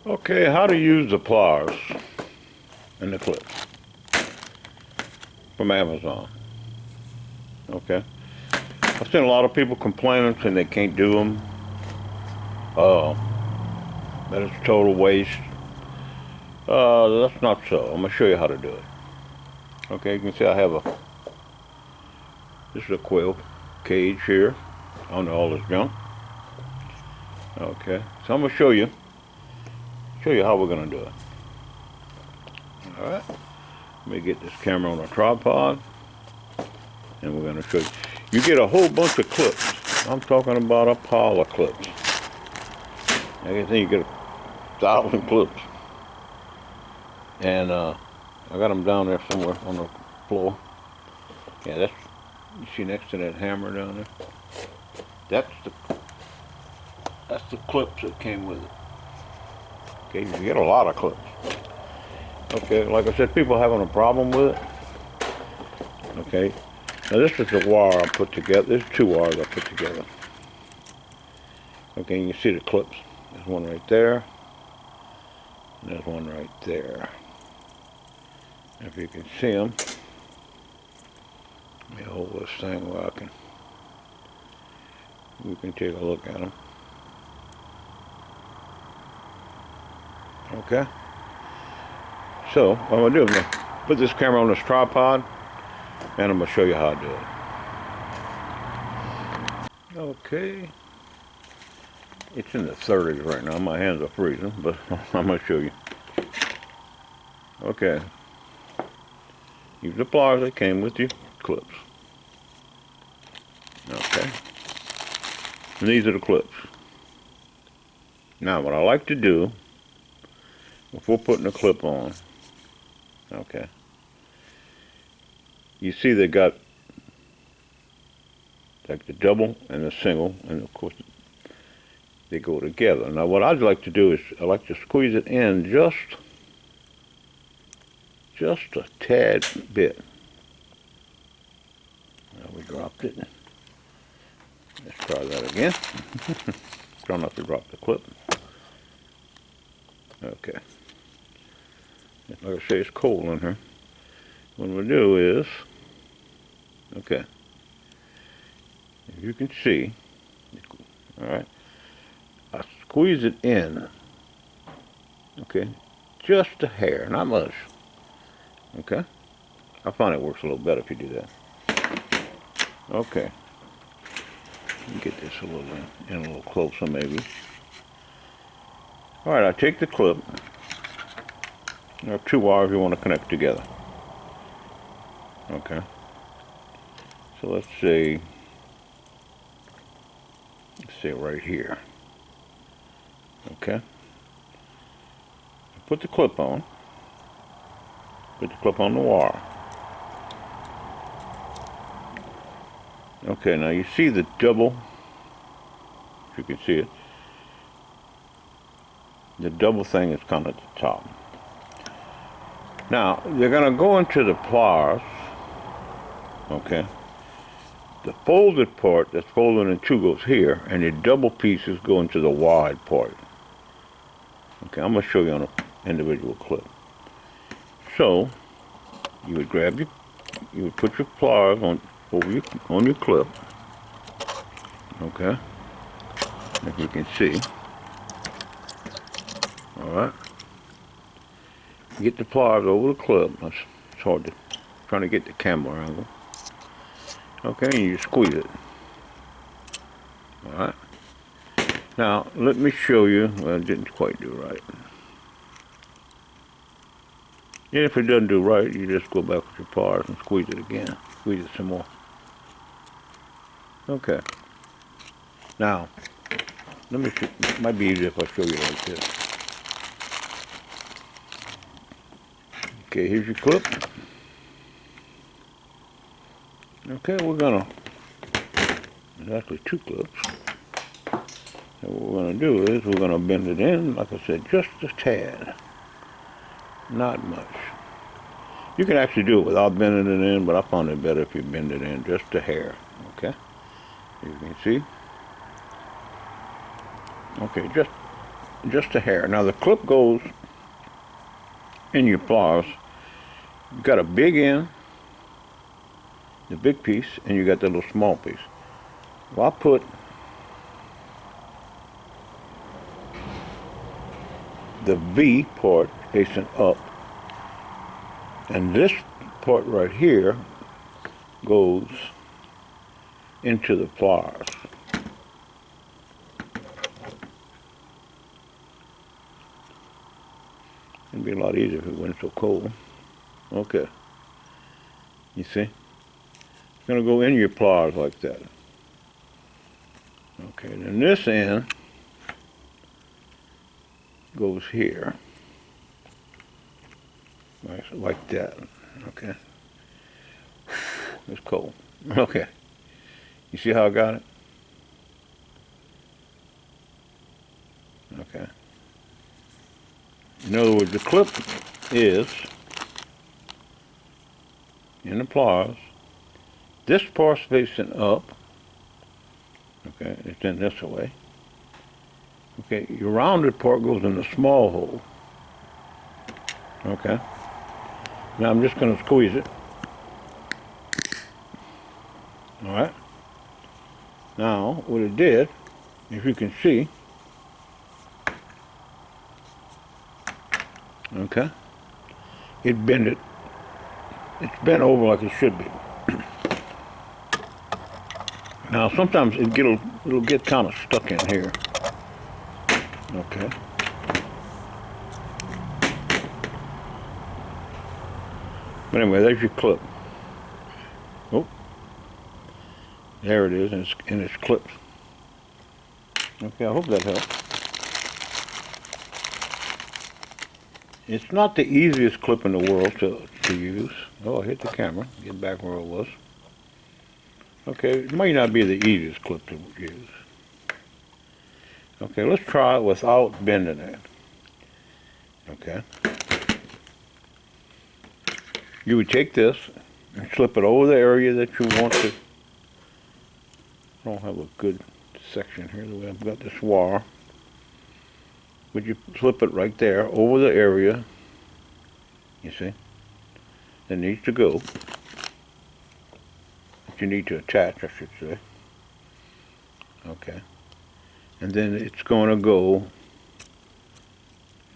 Okay, how to use the pliers and the clips from Amazon. Okay, I've seen a lot of people complaining saying they can't do them. That it's a total waste. That's not so. I'm gonna show you how to do it. Okay, you can see I have this is a quail cage here on all this junk. Okay, so I'm gonna show you how we're gonna do it. All right, let me get this camera on a tripod, and we're gonna show you. You get a whole bunch of clips. I'm talking about a pile of clips. I think you get 1,000 clips, and I got them down there somewhere on the floor. Yeah, that's, you see next to that hammer down there. That's the clips that came with it. Okay, you get a lot of clips. Okay, like I said, people having a problem with it. Okay, now this is the wire I put together. There's 2 wires I put together. Okay, you can see the clips. There's one right there, and there's one right there. If you can see them, let me hold this thing where you can take a look at them. Okay, so what I'm going to do, I'm going to put this camera on this tripod, and I'm going to show you how to do it. Okay, it's in the 30s right now. My hands are freezing, but I'm going to show you. Okay, use the pliers that came with your clips. Okay, and these are the clips. Now what I like to do before putting the clip on, okay, you see they got like the double and the single, and of course they go together. Now what I'd like to do is I like to squeeze it in just a tad bit. Now we dropped it. Let's try that again. Try not to drop the clip. Okay. Like I say, it's cold in here. What we'll do is, okay, if you can see, all right, I squeeze it in, okay, just a hair, not much, okay. I find it works a little better if you do that. Okay, get this a little in a little closer maybe. All right, I take the clip. There are 2 wires you want to connect together. Okay. So let's say right here. Okay. Put the clip on. Put the clip on the wire. Okay, now you see the double, if you can see it. The double thing is kind of at the top. Now, they're going to go into the pliers, okay? The folded part that's folded in 2 goes here, and the double pieces go into the wide part. Okay, I'm going to show you on an individual clip. So, you would you would put your pliers on your clip, okay? If you can see. All right. Get the pliers over the clip. It's hard to trying to get the camera angle. Okay, and you squeeze it. All right. Now let me show you. Well, it didn't quite do right. And if it doesn't do right, you just go back with your pliers and squeeze it again. Squeeze it some more. Okay. Now, let me see. It might be easier if I show you like this. Okay, here's your clip. Okay, there's actually 2 clips. And what we're going to do is we're going to bend it in, like I said, just a tad. Not much. You can actually do it without bending it in, but I found it better if you bend it in just a hair. Okay, you can see. Okay, just just a hair. Now the clip goes in your pliers. You got a big end, the big piece, and you got the little small piece. Well, I put the V part facing up, and this part right here goes into the pliers. It'd be a lot easier if it wasn't so cold. Okay. You see? It's going to go in your pliers like that. Okay, then this end goes here. Like that. Okay. It's cold. Okay. You see how I got it? Okay. In other words, the clip is in the pliers. This part's facing up. Okay, it's in this way. Okay, your rounded part goes in the small hole. Okay. Now I'm just going to squeeze it. Alright. Now, what it did, if you can see, okay, it bent it. It's bent over like it should be. Now, sometimes it'll get kind of stuck in here. Okay. But anyway, there's your clip. Oh, there it is, and it's clipped. Okay, I hope that helps. It's not the easiest clip in the world to use. Oh, I hit the camera. Get back where it was. Okay, it might not be the easiest clip to use. Okay, let's try it without bending it. Okay. You would take this and slip it over the area that you want to. I don't have a good section here the way I've got this wire. But you slip it right there over the area, you see, that needs to go, that you need to attach, I should say. Okay. And then it's going to go,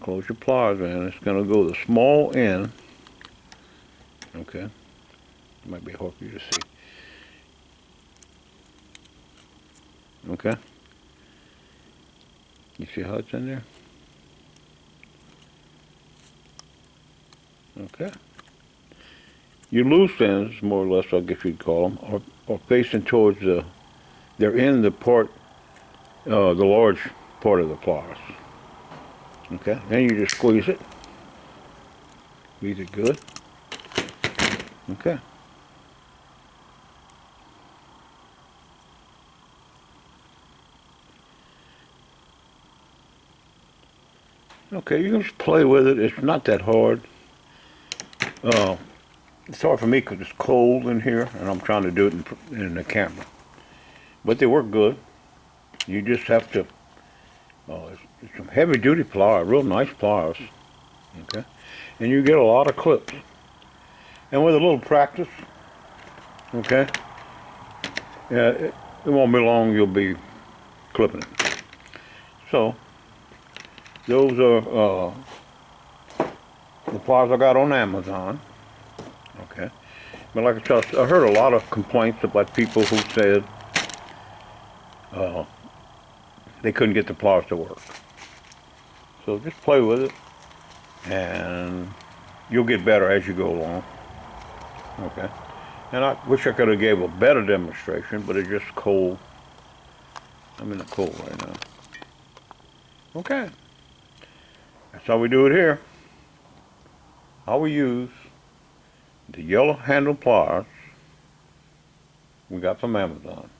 close your pliers in, it's going to go the small end. Okay. It might be hard for you to see. Okay. You see how it's in there? Okay. Your loose ends, more or less, I guess you'd call them, are facing towards they're in the part, the large part of the pliers. Okay. Then you just squeeze it. Squeeze it good. Okay. Okay, you can just play with it. It's not that hard. It's hard for me because it's cold in here, and I'm trying to do it in the camera. But they work good. You just have to. It's some heavy-duty pliers, real nice pliers. Okay, and you get a lot of clips. And with a little practice, okay, yeah, it won't be long. You'll be clipping it. So. Those are the pliers I got on Amazon. Okay. But like I said, I heard a lot of complaints about people who said they couldn't get the pliers to work. So just play with it, and you'll get better as you go along. Okay. And I wish I could have gave a better demonstration, but it's just cold. I'm in the cold right now. Okay. That's how we do it here. How we use the yellow handle pliers we got from Amazon.